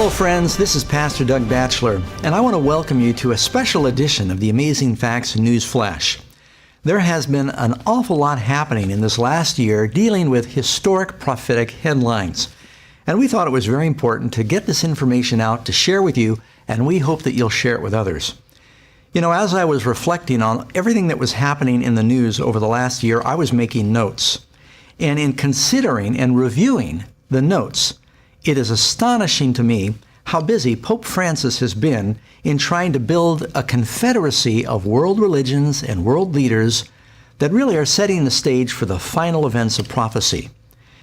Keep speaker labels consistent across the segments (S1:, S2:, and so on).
S1: Hello friends, this is Pastor Doug Batchelor, and I want to welcome you to a special edition of the Amazing Facts News Flash. There has been an awful lot happening in this last year dealing with historic prophetic headlines. And we thought it was very important to get this information out to share with you, and we hope that you'll share it with others. You know, as I was reflecting on everything that was happening in the news over the last year, I was making notes. And in considering and reviewing the notes, it is astonishing to me how busy Pope Francis has been in trying to build a confederacy of world religions and world leaders that really are setting the stage for the final events of prophecy.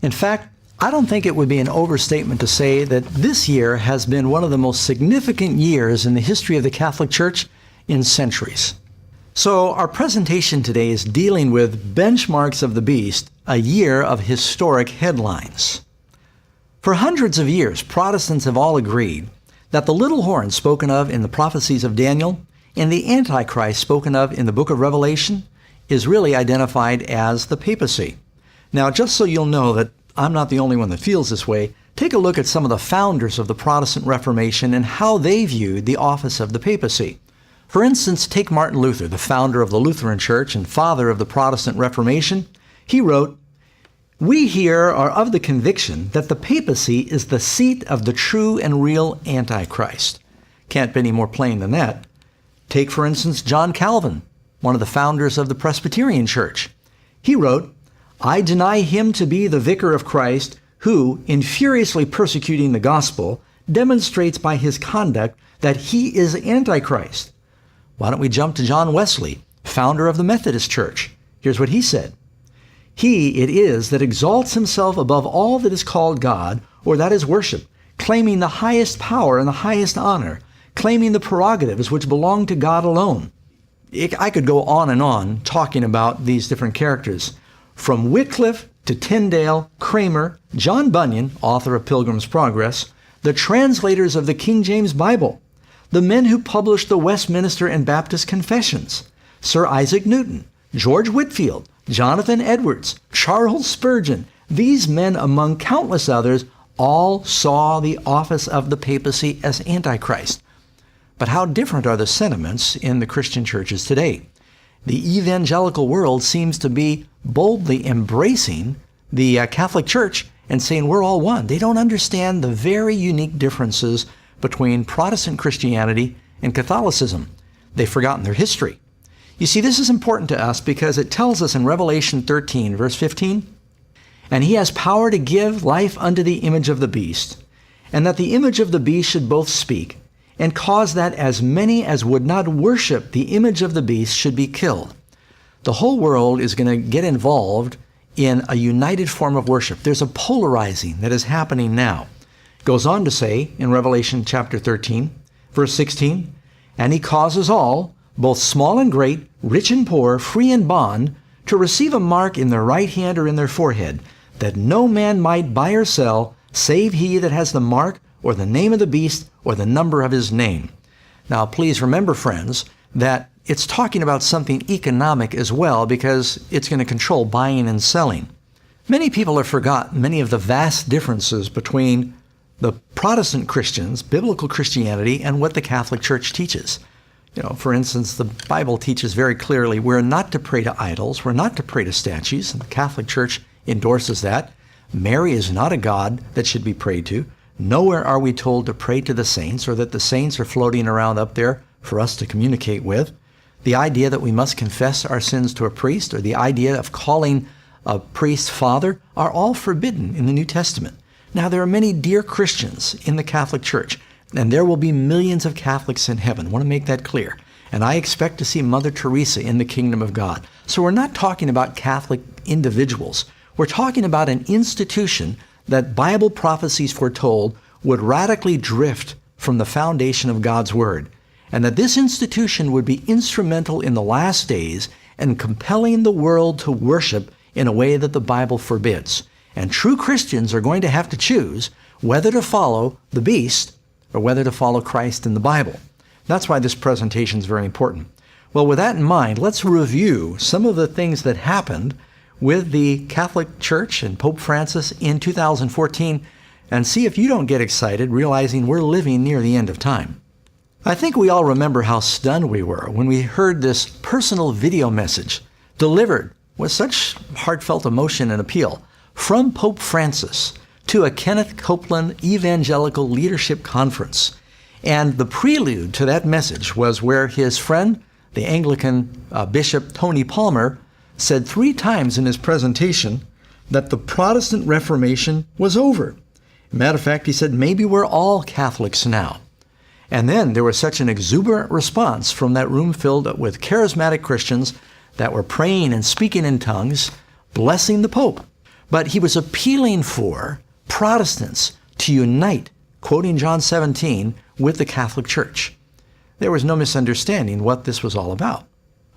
S1: In fact, I don't think it would be an overstatement to say that this year has been one of the most significant years in the history of the Catholic Church in centuries. So our presentation today is dealing with Benchmarks of the Beast, a year of historic headlines. For hundreds of years, Protestants have all agreed that the little horn spoken of in the prophecies of Daniel and the Antichrist spoken of in the book of Revelation is really identified as the papacy. Now, just so you'll know that I'm not the only one that feels this way, take a look at some of the founders of the Protestant Reformation and how they viewed the office of the papacy. For instance, take Martin Luther, the founder of the Lutheran Church and father of the Protestant Reformation. He wrote, "We here are of the conviction that the papacy is the seat of the true and real Antichrist." Can't be any more plain than that. Take, for instance, John Calvin, one of the founders of the Presbyterian Church. He wrote, "I deny him to be the vicar of Christ, who, in furiously persecuting the gospel, demonstrates by his conduct that he is Antichrist." Why don't we jump to John Wesley, founder of the Methodist Church? Here's what he said. "He it is that exalts himself above all that is called God, or that is worship, claiming the highest power and the highest honor, claiming the prerogatives which belong to God alone." I could go on talking about these different characters. From Wycliffe to Tyndale, Kramer, John Bunyan, author of Pilgrim's Progress, the translators of the King James Bible, the men who published the Westminster and Baptist Confessions, Sir Isaac Newton, George Whitefield, Jonathan Edwards, Charles Spurgeon, these men among countless others all saw the office of the papacy as Antichrist. But how different are the sentiments in the Christian churches today? The evangelical world seems to be boldly embracing the Catholic Church and saying we're all one. They don't understand the very unique differences between Protestant Christianity and Catholicism. They've forgotten their history. You see, this is important to us because it tells us in Revelation 13, verse 15, "And he has power to give life unto the image of the beast, and that the image of the beast should both speak, and cause that as many as would not worship the image of the beast should be killed." The whole world is going to get involved in a united form of worship. There's a polarizing that is happening now. It goes on to say in Revelation chapter 13, verse 16, "And he causes all, both small and great, rich and poor, free and bond, to receive a mark in their right hand or in their forehead, that no man might buy or sell, save he that has the mark or the name of the beast or the number of his name." Now, please remember, friends, that it's talking about something economic as well, because it's going to control buying and selling. Many people have forgotten many of the vast differences between the Protestant Christians, biblical Christianity, and what the Catholic Church teaches. You know, for instance, the Bible teaches very clearly we're not to pray to idols, we're not to pray to statues, and the Catholic Church endorses that. Mary is not a god that should be prayed to. Nowhere are we told to pray to the saints or that the saints are floating around up there for us to communicate with. The idea that we must confess our sins to a priest or the idea of calling a priest father are all forbidden in the New Testament. Now, there are many dear Christians in the Catholic Church, and there will be millions of Catholics in heaven. I want to make that clear. And I expect to see Mother Teresa in the kingdom of God. So we're not talking about Catholic individuals. We're talking about an institution that Bible prophecies foretold would radically drift from the foundation of God's Word. And that this institution would be instrumental in the last days and compelling the world to worship in a way that the Bible forbids. And true Christians are going to have to choose whether to follow the beast or whether to follow Christ in the Bible. That's why this presentation is very important. Well, with that in mind, let's review some of the things that happened with the Catholic Church and Pope Francis in 2014 and see if you don't get excited realizing we're living near the end of time. I think we all remember how stunned we were when we heard this personal video message delivered with such heartfelt emotion and appeal from Pope Francis to a Kenneth Copeland Evangelical Leadership Conference. And the prelude to that message was where his friend, the Anglican Bishop Tony Palmer, said 3 times in his presentation that the Protestant Reformation was over. Matter of fact, he said, maybe we're all Catholics now. And then there was such an exuberant response from that room filled with charismatic Christians that were praying and speaking in tongues, blessing the Pope. But he was appealing for Protestants to unite, quoting John 17, with the Catholic Church. There was no misunderstanding what this was all about.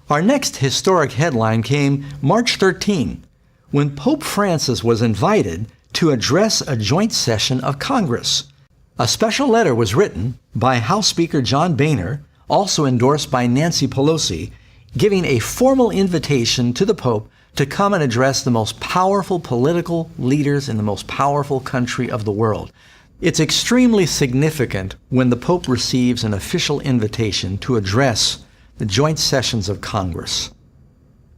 S1: Our next historic headline came March 13, when Pope Francis was invited to address a joint session of Congress. A special letter was written by House Speaker John Boehner, also endorsed by Nancy Pelosi, giving a formal invitation to the Pope to come and address the most powerful political leaders in the most powerful country of the world. It's extremely significant when the Pope receives an official invitation to address the joint sessions of Congress.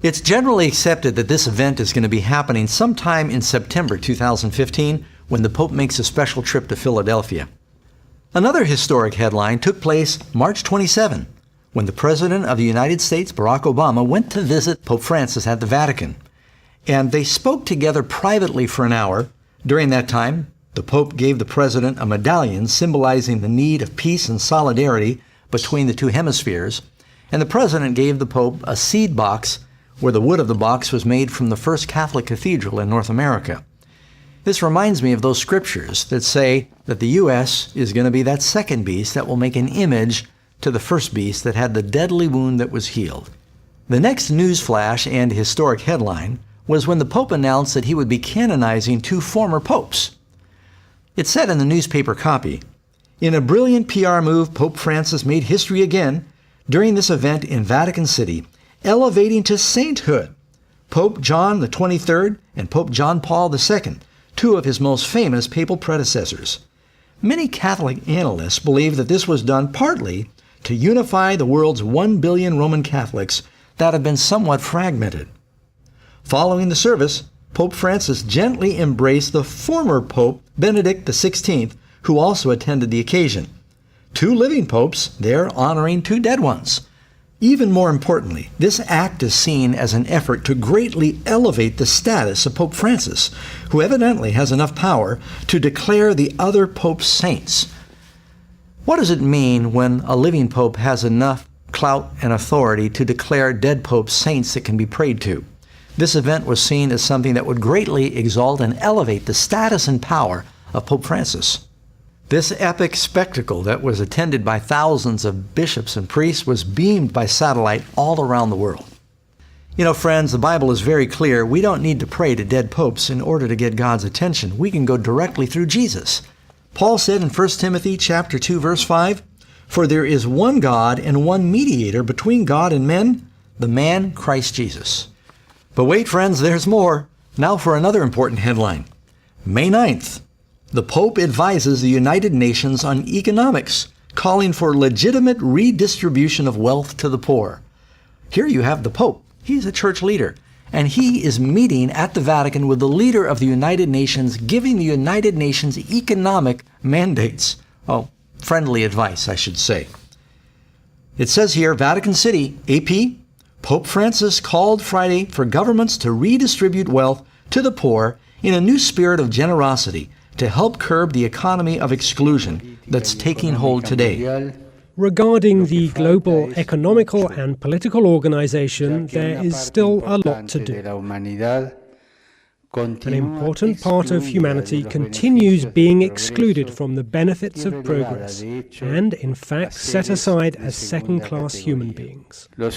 S1: It's generally accepted that this event is going to be happening sometime in September 2015 when the Pope makes a special trip to Philadelphia. Another historic headline took place March 27, when the President of the United States, Barack Obama, went to visit Pope Francis at the Vatican. And they spoke together privately for an hour. During that time, the Pope gave the President a medallion symbolizing the need of peace and solidarity between the 2 hemispheres. And the President gave the Pope a seed box where the wood of the box was made from the first Catholic cathedral in North America. This reminds me of those scriptures that say that the U.S. is going to be that second beast that will make an image to the first beast that had the deadly wound that was healed. The next news flash and historic headline was when the Pope announced that he would be canonizing 2 former popes. It said in the newspaper copy, "In a brilliant PR move, Pope Francis made history again during this event in Vatican City, elevating to sainthood Pope John the 23rd and Pope John Paul II, 2 of his most famous papal predecessors." Many Catholic analysts believe that this was done partly to unify the world's 1 billion Roman Catholics that have been somewhat fragmented. Following the service, Pope Francis gently embraced the former Pope Benedict XVI, who also attended the occasion. 2 living popes there honoring 2 dead ones. Even more importantly, this act is seen as an effort to greatly elevate the status of Pope Francis, who evidently has enough power to declare the other popes saints. What does it mean when a living pope has enough clout and authority to declare dead popes saints that can be prayed to? This event was seen as something that would greatly exalt and elevate the status and power of Pope Francis. This epic spectacle that was attended by thousands of bishops and priests was beamed by satellite all around the world. You know, friends, the Bible is very clear. We don't need to pray to dead popes in order to get God's attention. We can go directly through Jesus. Paul said in 1 Timothy chapter 2, verse 5, "For there is one God and one mediator between God and men, the man Christ Jesus." But wait, friends, there's more. Now for another important headline. May 9th. The Pope advises the United Nations on economics, calling for legitimate redistribution of wealth to the poor. Here you have the Pope. He's a church leader, and he is meeting at the Vatican with the leader of the United Nations, giving the United Nations economic mandates. Oh, friendly advice, I should say. It says here, Vatican City, AP, Pope Francis called Friday for governments to redistribute wealth to the poor in a new spirit of generosity, to help curb the economy of exclusion that's taking hold today.
S2: Regarding the global economical and political organization, there is still a lot to do. An important part of humanity continues being excluded from the benefits of progress and, in fact, set aside as second-class human beings. The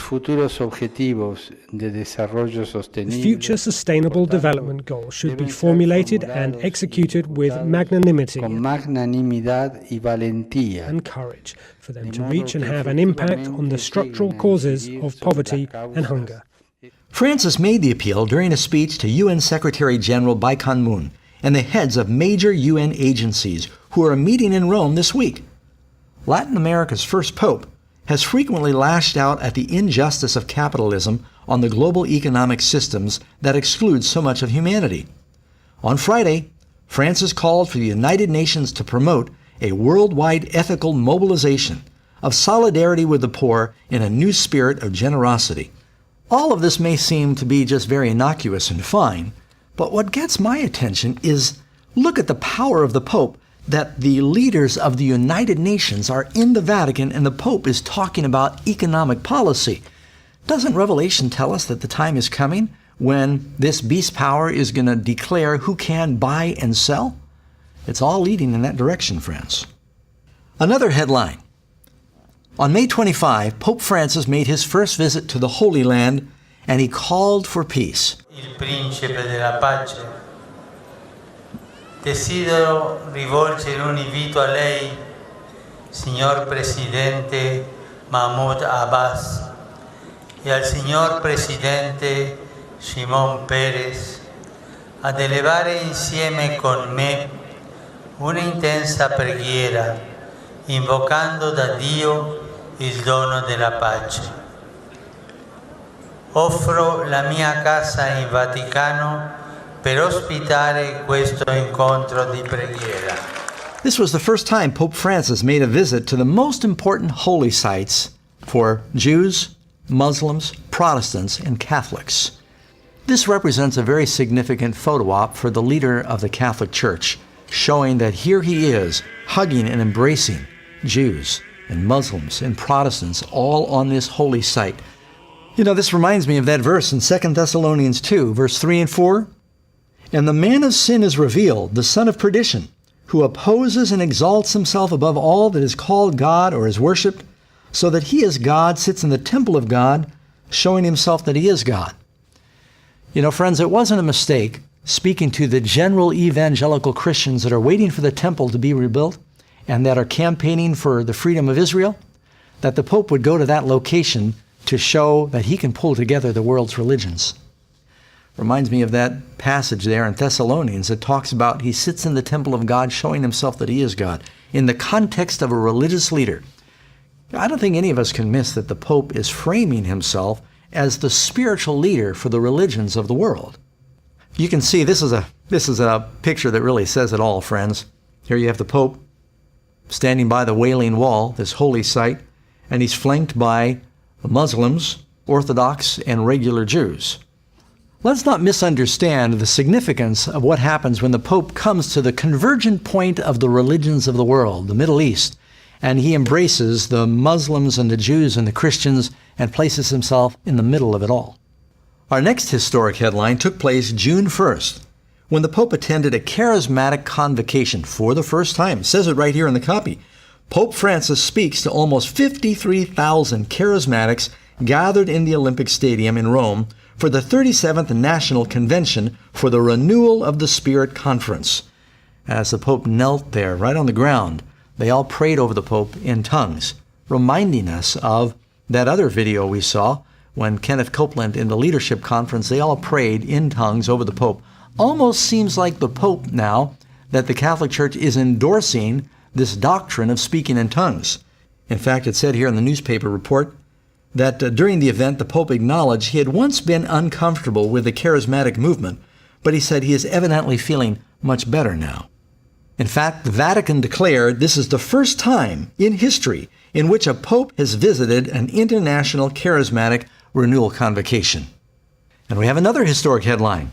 S2: future Sustainable Development Goals should be formulated and executed with magnanimity and courage for them to reach and have an impact on the structural causes of poverty and hunger.
S1: Francis made the appeal during a speech to UN Secretary General Ban Ki-moon and the heads of major UN agencies who are meeting in Rome this week. Latin America's first pope has frequently lashed out at the injustice of capitalism on the global economic systems that exclude so much of humanity. On Friday, Francis called for the United Nations to promote a worldwide ethical mobilization of solidarity with the poor in a new spirit of generosity. All of this may seem to be just very innocuous and fine, but what gets my attention is look at the power of the Pope, that the leaders of the United Nations are in the Vatican and the Pope is talking about economic policy. Doesn't Revelation tell us that the time is coming when this beast power is going to declare who can buy and sell? It's all leading in that direction, friends. Another headline. On May 25, Pope Francis made his first visit to the Holy Land and he called for peace.
S3: Il principe della pace. Desidero rivolgere un invito a lei, signor Presidente Mahmoud Abbas, e al signor Presidente Shimon Peres, ad elevare insieme con me una intensa preghiera, invocando da Dio il dono della pace. Offro la mia casa in Vaticano per ospitare questo incontro di preghiera.
S1: This was the first time Pope Francis made a visit to the most important holy sites for Jews, Muslims, Protestants, and Catholics. This represents a very significant photo op for the leader of the Catholic Church, showing that here he is, hugging and embracing Jews and Muslims and Protestants all on this holy site. You know, this reminds me of that verse in 2 Thessalonians 2, verse 3 and 4. And the man of sin is revealed, the son of perdition, who opposes and exalts himself above all that is called God or is worshipped, so that he as God sits in the temple of God, showing himself that he is God. You know, friends, it wasn't a mistake speaking to the general evangelical Christians that are waiting for the temple to be rebuilt and that are campaigning for the freedom of Israel, that the Pope would go to that location to show that he can pull together the world's religions. Reminds me of that passage there in Thessalonians that talks about he sits in the temple of God showing himself that he is God in the context of a religious leader. I don't think any of us can miss that the Pope is framing himself as the spiritual leader for the religions of the world. You can see this is a picture that really says it all, friends. Here you have the Pope standing by the Wailing Wall, this holy site, and he's flanked by Muslims, Orthodox, and regular Jews. Let's not misunderstand the significance of what happens when the Pope comes to the convergent point of the religions of the world, the Middle East, and he embraces the Muslims and the Jews and the Christians and places himself in the middle of it all. Our next historic headline took place June 1st, when the Pope attended a charismatic convocation for the first time. It says it right here in the copy. Pope Francis speaks to almost 53,000 charismatics gathered in the Olympic Stadium in Rome for the 37th National Convention for the Renewal of the Spirit Conference. As the Pope knelt there, right on the ground, they all prayed over the Pope in tongues, reminding us of that other video we saw when Kenneth Copeland in the leadership conference, they all prayed in tongues over the Pope. Almost seems like the Pope now, that the Catholic Church is endorsing this doctrine of speaking in tongues. In fact, it said here in the newspaper report that during the event, the Pope acknowledged he had once been uncomfortable with the charismatic movement, but he said he is evidently feeling much better now. In fact, the Vatican declared this is the first time in history in which a Pope has visited an international charismatic renewal convocation. And we have another historic headline.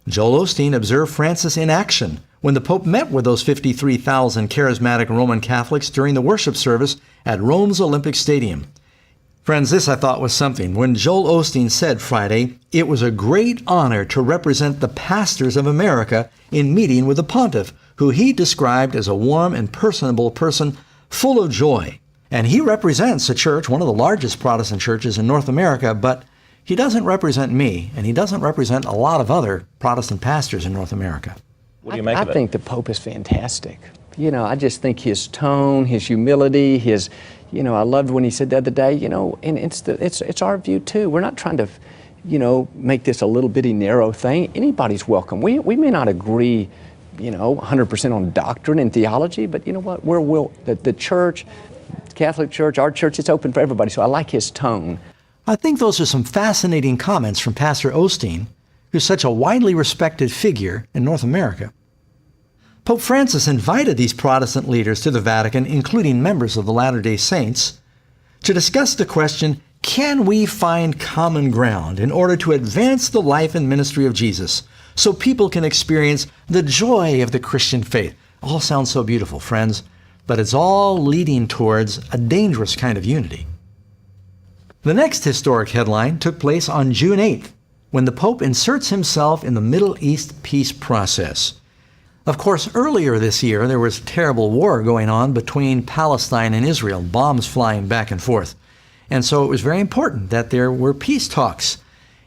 S1: Joel Osteen observed Francis in action when the Pope met with those 53,000 charismatic Roman Catholics during the worship service at Rome's Olympic Stadium. Friends, this I thought was something. When Joel Osteen said Friday, it was a great honor to represent the pastors of America in meeting with the pontiff, who he described as a warm and personable person full of joy. And he represents a church, one of the largest Protestant churches in North America, but he doesn't represent me, and he doesn't represent a lot of other Protestant pastors in North America.
S4: What do you make of it?
S5: I think the Pope is fantastic. You know, I just think his tone, his humility, his, you know, I loved when he said the other day, you know, and it's our view too. We're not trying to, you know, make this a little bitty narrow thing. Anybody's welcome. We may not agree 100% on doctrine and theology, but you know what? The church, Catholic Church, our church, it's open for everybody, so I like his tone.
S1: I think those are some fascinating comments from Pastor Osteen, who's such a widely respected figure in North America. Pope Francis invited these Protestant leaders to the Vatican, including members of the Latter-day Saints, to discuss the question, can we find common ground in order to advance the life and ministry of Jesus so people can experience the joy of the Christian faith? All sounds so beautiful, friends, but it's all leading towards a dangerous kind of unity. The next historic headline took place on June 8th, when the Pope inserts himself in the Middle East peace process. Of course, earlier this year, there was a terrible war going on between Palestine and Israel, bombs flying back and forth. And so it was very important that there were peace talks.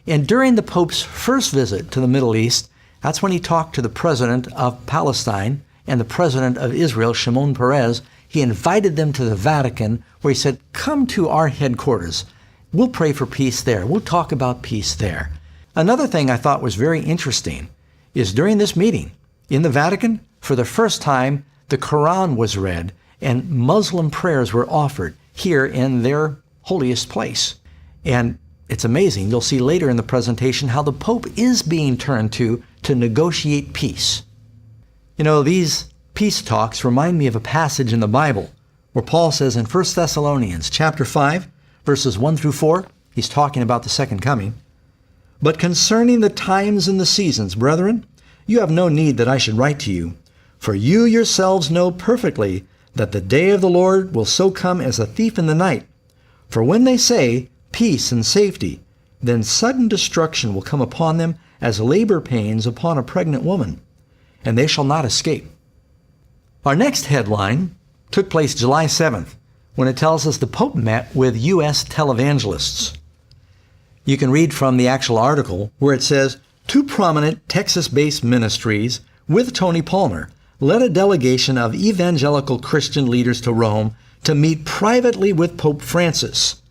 S1: And during the Pope's first visit to the Middle East, that's when he talked to the president of Palestine and the president of Israel, Shimon Peres. He invited them to the Vatican, where he said, come to our headquarters. We'll pray for peace there. We'll talk about peace there. Another thing I thought was very interesting is during this meeting in the Vatican, for the first time, the Quran was read and Muslim prayers were offered here in their holiest place. And it's amazing. You'll see later in the presentation how the Pope is being turned to negotiate peace. You know, these peace talks remind me of a passage in the Bible where Paul says in 1 Thessalonians chapter 5, verses 1 through 4, he's talking about the second coming. But concerning the times and the seasons, brethren, you have no need that I should write to you, for you yourselves know perfectly that the day of the Lord will so come as a thief in the night. For when they say peace and safety, then sudden destruction will come upon them as labor pains upon a pregnant woman, and they shall not escape. Our next headline took place July 7th, when it tells us the Pope met with U.S. televangelists. You can read from the actual article where it says, two prominent Texas-based ministries with Tony Palmer led a delegation of evangelical Christian leaders to Rome to meet privately with Pope Francis.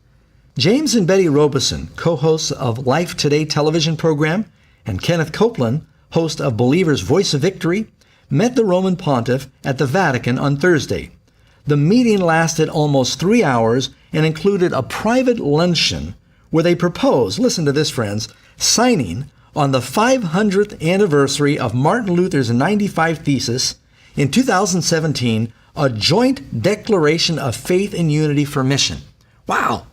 S1: James and Betty Robeson, co-hosts of Life Today television program, and Kenneth Copeland, host of Believer's Voice of Victory, met the Roman Pontiff at the Vatican on Thursday. The meeting lasted almost 3 hours and included a private luncheon where they proposed, listen to this friends, signing on the 500th anniversary of Martin Luther's 95 Thesis in 2017, a joint declaration of faith and unity for mission. Wow!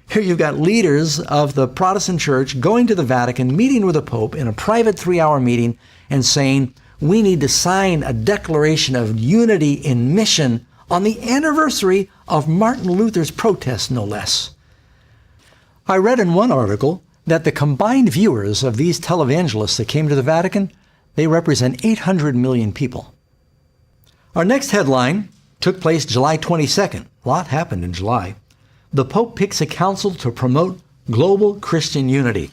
S1: Here you've got leaders of the Protestant Church going to the Vatican, meeting with the Pope in a private 3-hour meeting and saying, we need to sign a declaration of unity in mission on the anniversary of Martin Luther's protest, no less. I read in one article that the combined viewers of these televangelists that came to the Vatican, they represent 800 million people. Our next headline took place July 22nd. A lot happened in July. The Pope picks a council to promote global Christian unity.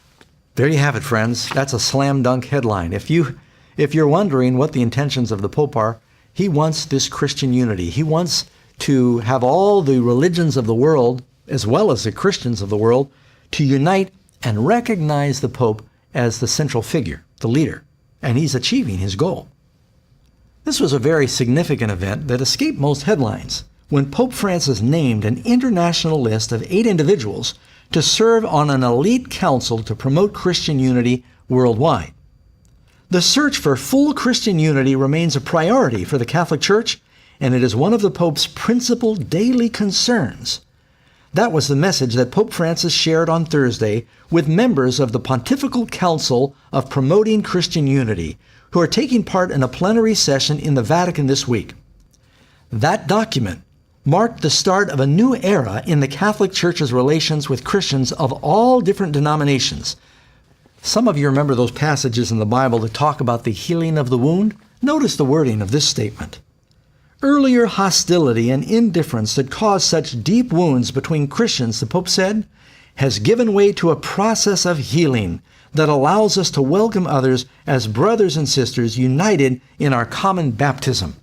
S1: There you have it, friends. That's a slam dunk headline. If you're wondering what the intentions of the Pope are, he wants this Christian unity. He wants to have all the religions of the world, as well as the Christians of the world, to unite and recognize the Pope as the central figure, the leader, and he's achieving his goal. This was a very significant event that escaped most headlines when Pope Francis named an international list of 8 individuals to serve on an elite council to promote Christian unity worldwide. The search for full Christian unity remains a priority for the Catholic Church, and it is one of the Pope's principal daily concerns. That was the message that Pope Francis shared on Thursday with members of the Pontifical Council of Promoting Christian Unity, who are taking part in a plenary session in the Vatican this week. That document marked the start of a new era in the Catholic Church's relations with Christians of all different denominations. Some of you remember those passages in the Bible that talk about the healing of the wound? Notice the wording of this statement. Earlier hostility and indifference that caused such deep wounds between Christians, the Pope said, has given way to a process of healing that allows us to welcome others as brothers and sisters united in our common baptism.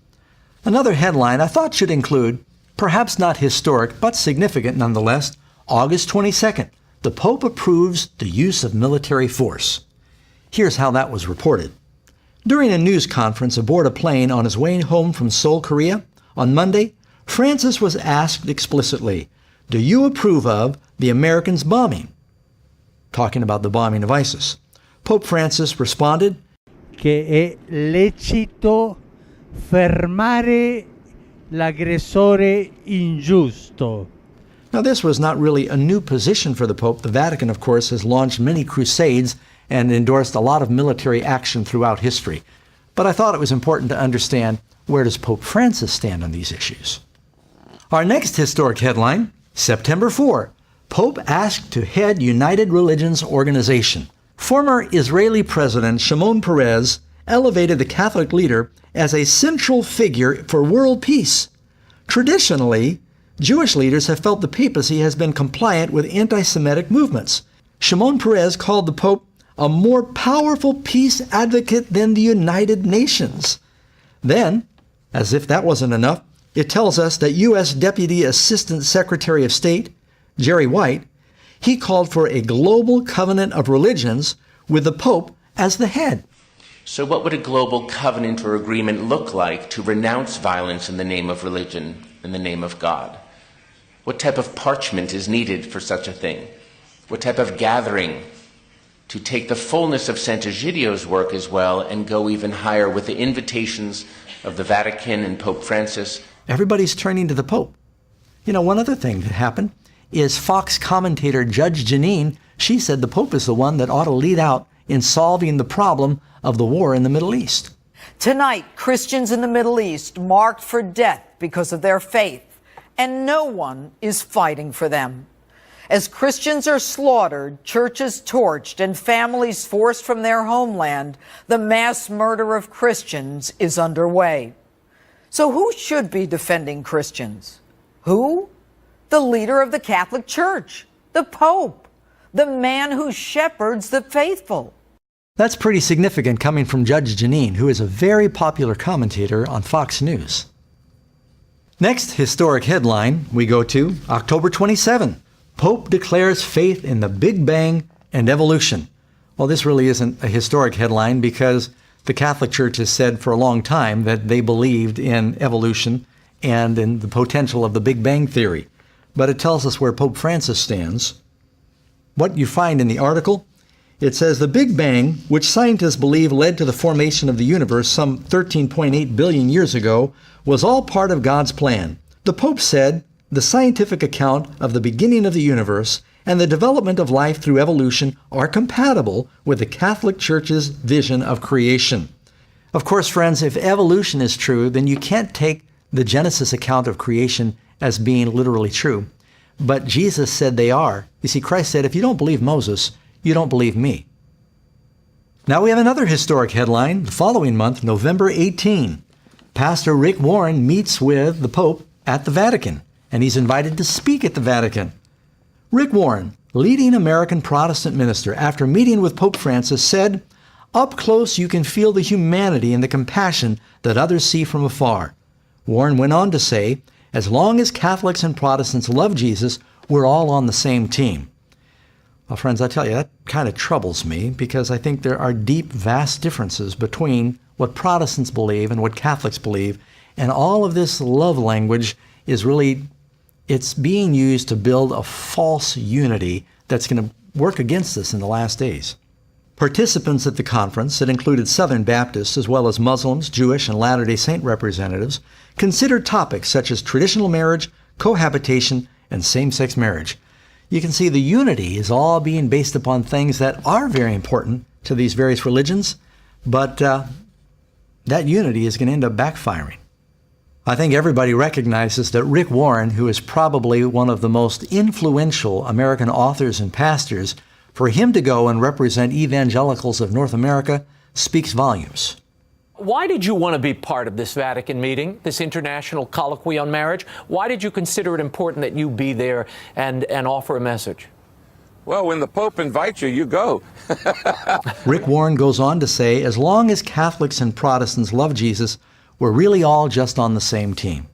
S1: Another headline I thought should include, perhaps not historic, but significant nonetheless, August 22nd, the Pope approves the use of military force. Here's how that was reported. During a news conference aboard a plane on his way home from Seoul, Korea, on Monday, Francis was asked explicitly, "Do you approve of the Americans' bombing?" Talking about the bombing of ISIS. Pope Francis responded,
S4: che è lecito fermare l'aggressore ingiusto.
S1: Now, this was not really a new position for the Pope. The Vatican, of course, has launched many crusades and endorsed a lot of military action throughout history. But I thought it was important to understand, where does Pope Francis stand on these issues? Our next historic headline, September 4, Pope asked to head United Religions Organization. Former Israeli President Shimon Peres elevated the Catholic leader as a central figure for world peace. Traditionally, Jewish leaders have felt the papacy has been compliant with anti-Semitic movements. Shimon Peres called the Pope a more powerful peace advocate than the United Nations. Then, as if that wasn't enough, it tells us that U.S. Deputy Assistant Secretary of State, Jerry White, he called for a global covenant of religions with the Pope as the head.
S6: So what would a global covenant or agreement look like to renounce violence in the name of religion, in the name of God? What type of parchment is needed for such a thing? What type of gathering to take the fullness of Sant'Egidio's work as well and go even higher with the invitations of the Vatican and Pope Francis?
S1: Everybody's turning to the Pope. You know, one other thing that happened is Fox commentator Judge Jeanine, she said the Pope is the one that ought to lead out in solving the problem of the war in the Middle East.
S7: Tonight, Christians in the Middle East marked for death because of their faith, and no one is fighting for them. As Christians are slaughtered, churches torched, and families forced from their homeland, the mass murder of Christians is underway. So who should be defending Christians? Who? The leader of the Catholic Church, the Pope, the man who shepherds the faithful.
S1: That's pretty significant coming from Judge Jeanine, who is a very popular commentator on Fox News. Next historic headline we go to October 27. Pope declares faith in the Big Bang and evolution. Well, this really isn't a historic headline because the Catholic Church has said for a long time that they believed in evolution and in the potential of the Big Bang theory. But it tells us where Pope Francis stands. What you find in the article, it says the Big Bang, which scientists believe led to the formation of the universe some 13.8 billion years ago, was all part of God's plan. The Pope said the scientific account of the beginning of the universe and the development of life through evolution are compatible with the Catholic Church's vision of creation. Of course, friends, if evolution is true, then you can't take the Genesis account of creation as being literally true. But Jesus said they are. You see, Christ said, if you don't believe Moses, you don't believe me. Now we have another historic headline. The following month, November 18, Pastor Rick Warren meets with the Pope at the Vatican, and he's invited to speak at the Vatican. Rick Warren, leading American Protestant minister, after meeting with Pope Francis, said, "Up close you can feel the humanity and the compassion that others see from afar." Warren went on to say, as long as Catholics and Protestants love Jesus, we're all on the same team. Well, friends, I tell you, that kind of troubles me because I think there are deep, vast differences between what Protestants believe and what Catholics believe. And all of this love language is really, it's being used to build a false unity that's going to work against us in the last days. Participants at the conference, that included Southern Baptists as well as Muslims, Jewish, and Latter-day Saint representatives, considered topics such as traditional marriage, cohabitation, and same-sex marriage. You can see the unity is all being based upon things that are very important to these various religions, but that unity is going to end up backfiring. I think everybody recognizes that Rick Warren, who is probably one of the most influential American authors and pastors, for him to go and represent evangelicals of North America speaks volumes.
S8: Why did you want to be part of this Vatican meeting, this international colloquy on marriage? Why did you consider it important that you be there and offer a message?
S9: Well, when the Pope invites you, you go.
S1: Rick Warren goes on to say, as long as Catholics and Protestants love Jesus, we're really all just on the same team.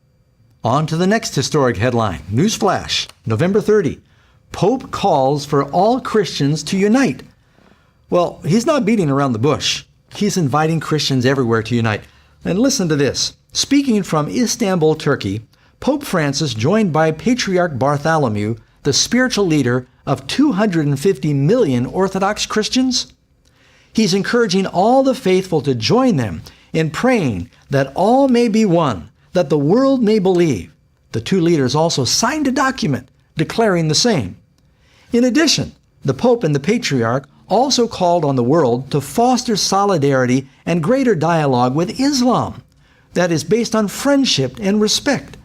S1: On to the next historic headline. Newsflash, November 30. Pope calls for all Christians to unite. Well, he's not beating around the bush. he's inviting Christians everywhere to unite. And listen to this. Speaking from Istanbul, Turkey, Pope Francis, joined by Patriarch Bartholomew, the spiritual leader of 250 million Orthodox Christians, he's encouraging all the faithful to join them in praying that all may be one, that the world may believe. The two leaders also signed a document declaring the same. In addition, the Pope and the Patriarch also called on the world to foster solidarity and greater dialogue with Islam that is based on friendship and respect.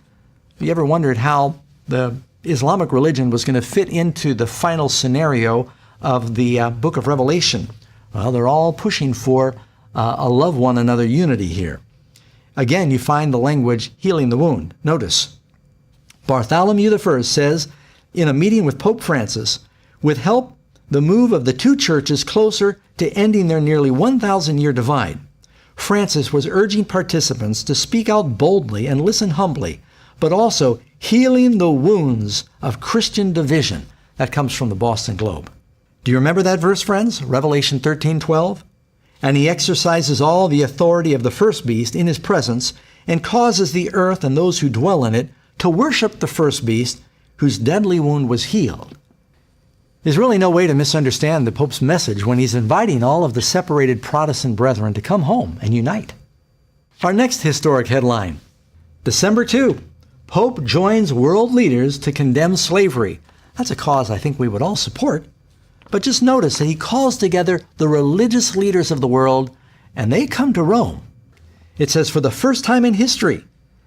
S1: Have you ever wondered how the Islamic religion was going to fit into the final scenario of the book of Revelation? Well, they're all pushing for a love one another unity here. Again, you find the language healing the wound. Notice, Bartholomew I says in a meeting with Pope Francis, with help the move of the two churches closer to ending their nearly 1,000-year divide, Francis was urging participants to speak out boldly and listen humbly, but also healing the wounds of Christian division. That comes from the Boston Globe. Do you remember that verse, friends? Revelation 13:12? And he exercises all the authority of the first beast in his presence and causes the earth and those who dwell in it to worship the first beast whose deadly wound was healed. There's really no way to misunderstand the Pope's message when he's inviting all of the separated Protestant brethren to come home and unite. Our next historic headline, December 2, Pope joins world leaders to condemn slavery. That's a cause I think we would all support. But just notice that he calls together the religious leaders of the world, and they come to Rome. It says, for the first time in history,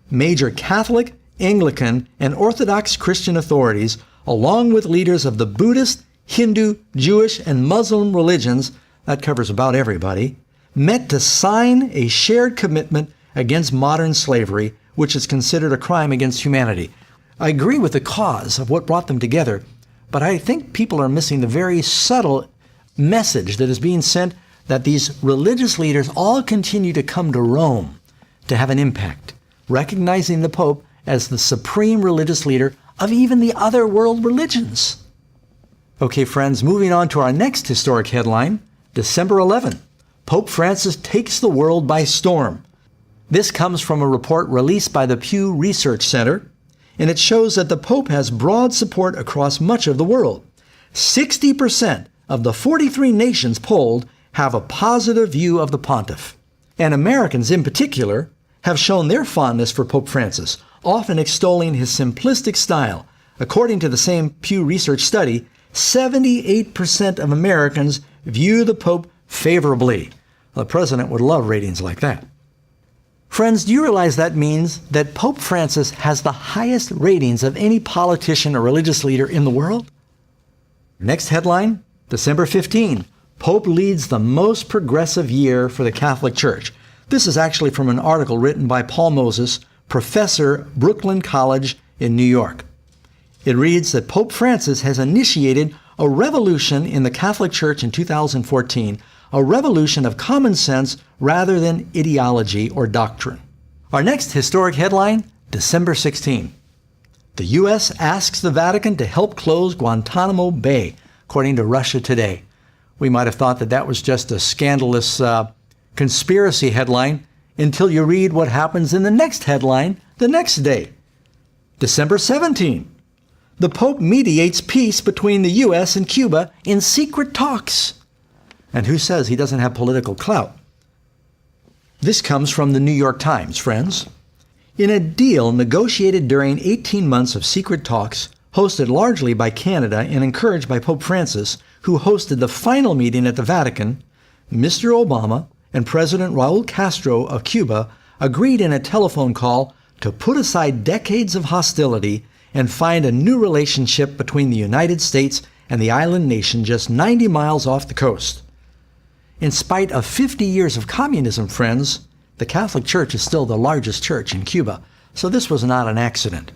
S1: major Catholic, Anglican, and Orthodox Christian authorities, along with leaders of the Buddhist, Hindu, Jewish, and Muslim religions, that covers about everybody, met to sign a shared commitment against modern slavery, which is considered a crime against humanity. I agree with the cause of what brought them together, but I think people are missing the very subtle message that is being sent that these religious leaders all continue to come to Rome to have an impact, recognizing the Pope as the supreme religious leader of even the other world religions. Okay, friends, moving on to our next historic headline, December 11, Pope Francis takes the world by storm. This comes from a report released by the Pew Research Center, and it shows that the Pope has broad support across much of the world. 60% of the 43 nations polled have a positive view of the pontiff. And Americans in particular have shown their fondness for Pope Francis, often extolling his simplistic style. According to the same Pew Research study, 78% of Americans view the Pope favorably. Well, the president would love ratings like that. Friends, do you realize that means that Pope Francis has the highest ratings of any politician or religious leader in the world? Next headline, December 15, Pope leads the most progressive year for the Catholic Church. This is actually from an article written by Paul Moses, professor, Brooklyn College in New York. It reads that Pope Francis has initiated a revolution in the Catholic Church in 2014, a revolution of common sense rather than ideology or doctrine. Our next historic headline, December 16. The U.S. asks the Vatican to help close Guantanamo Bay, according to Russia Today. We might have thought that that was just a scandalous conspiracy headline until you read what happens in the next headline the next day. December 17. The Pope mediates peace between the U.S. and Cuba in secret talks. And who says he doesn't have political clout? This comes from the New York Times, friends. In a deal negotiated during 18 months of secret talks, hosted largely by Canada and encouraged by Pope Francis, who hosted the final meeting at the Vatican, Mr. Obama and President Raul Castro of Cuba agreed in a telephone call to put aside decades of hostility and find a new relationship between the United States and the island nation just 90 miles off the coast. In spite of 50 years of communism, friends, the Catholic Church is still the largest church in Cuba, so this was not an accident.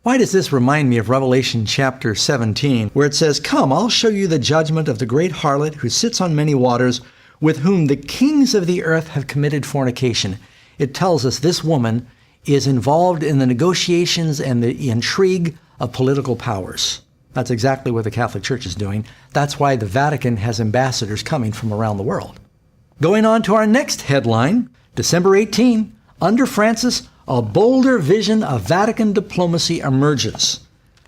S1: Why does this remind me of Revelation chapter 17, where it says, "Come, I'll show you the judgment of the great harlot who sits on many waters, with whom the kings of the earth have committed fornication." It tells us this woman is involved in the negotiations and the intrigue of political powers. That's exactly what the Catholic Church is doing. That's why the Vatican has ambassadors coming from around the world. Going on to our next headline, December 18, under Francis, a bolder vision of Vatican diplomacy emerges.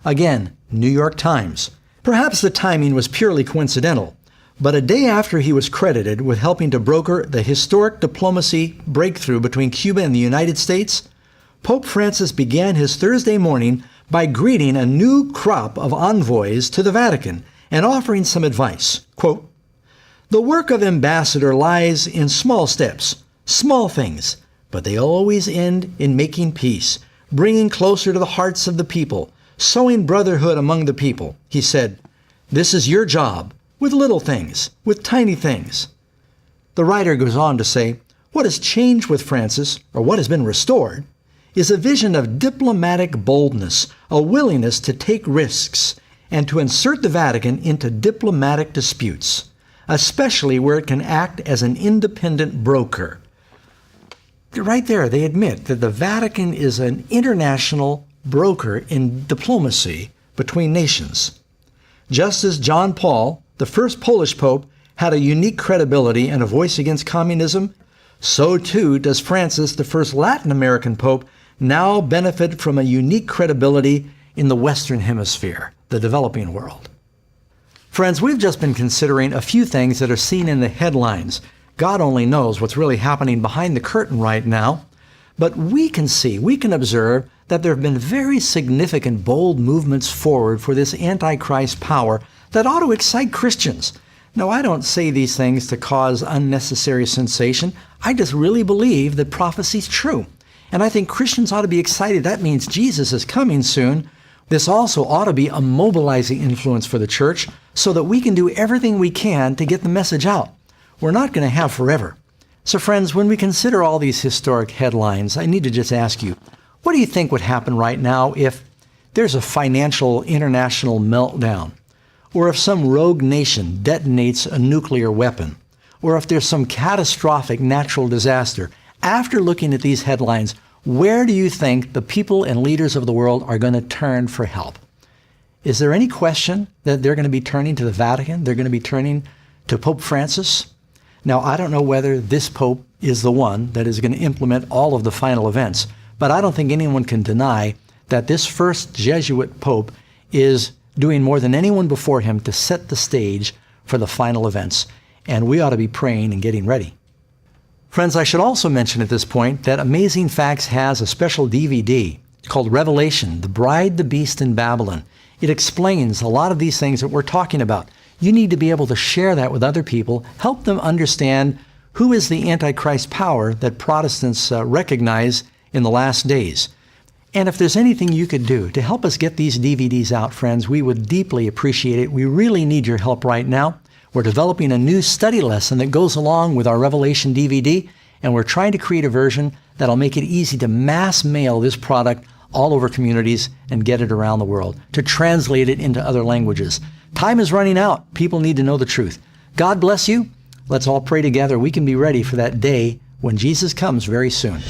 S1: Again, New York Times. Perhaps the timing was purely coincidental, but a day after he was credited with helping to broker the historic diplomacy breakthrough between Cuba and the United States, Pope Francis began his Thursday morning by greeting a new crop of envoys to the Vatican and offering some advice. Quote, "The work of ambassador lies in small steps, small things, but they always end in making peace, bringing closer to the hearts of the people, sowing brotherhood among the people." He said, "This is your job, with little things, with tiny things." The writer goes on to say, what has changed with Francis, or what has been restored, is a vision of diplomatic boldness, a willingness to take risks, and to insert the Vatican into diplomatic disputes, especially where it can act as an independent broker. Right there, they admit that the Vatican is an international broker in diplomacy between nations. Just as John Paul, the first Polish pope, had a unique credibility and a voice against communism, so too does Francis, the first Latin American pope, now benefit from a unique credibility in the Western Hemisphere, the developing world. Friends, we've just been considering a few things that are seen in the headlines. God only knows what's really happening behind the curtain right now. But we can observe that there have been very significant, bold movements forward for this Antichrist power that ought to excite Christians. Now, I don't say these things to cause unnecessary sensation. I just really believe that prophecy's true. And I think Christians ought to be excited. That means Jesus is coming soon. This also ought to be a mobilizing influence for the church so that we can do everything we can to get the message out. We're not going to have forever. So friends, when we consider all these historic headlines, I need to just ask you, what do you think would happen right now if there's a financial international meltdown? Or if some rogue nation detonates a nuclear weapon? Or if there's some catastrophic natural disaster? After looking at these headlines, where do you think the people and leaders of the world are going to turn for help? Is there any question that they're going to be turning to the Vatican? They're going to be turning to Pope Francis? Now, I don't know whether this Pope is the one that is going to implement all of the final events, but I don't think anyone can deny that this first Jesuit Pope is doing more than anyone before him to set the stage for the final events, and we ought to be praying and getting ready. Friends, I should also mention at this point that Amazing Facts has a special DVD called Revelation, The Bride, the Beast, and Babylon. It explains a lot of these things that we're talking about. You need to be able to share that with other people, help them understand who is the Antichrist power that Protestants recognize in the last days. And if there's anything you could do to help us get these DVDs out, friends, we would deeply appreciate it. We really need your help right now. We're developing a new study lesson that goes along with our Revelation DVD, and we're trying to create a version that'll make it easy to mass mail this product all over communities and get it around the world, to translate it into other languages. Time is running out. People need to know the truth. God bless you. Let's all pray together. We can be ready for that day when Jesus comes very soon.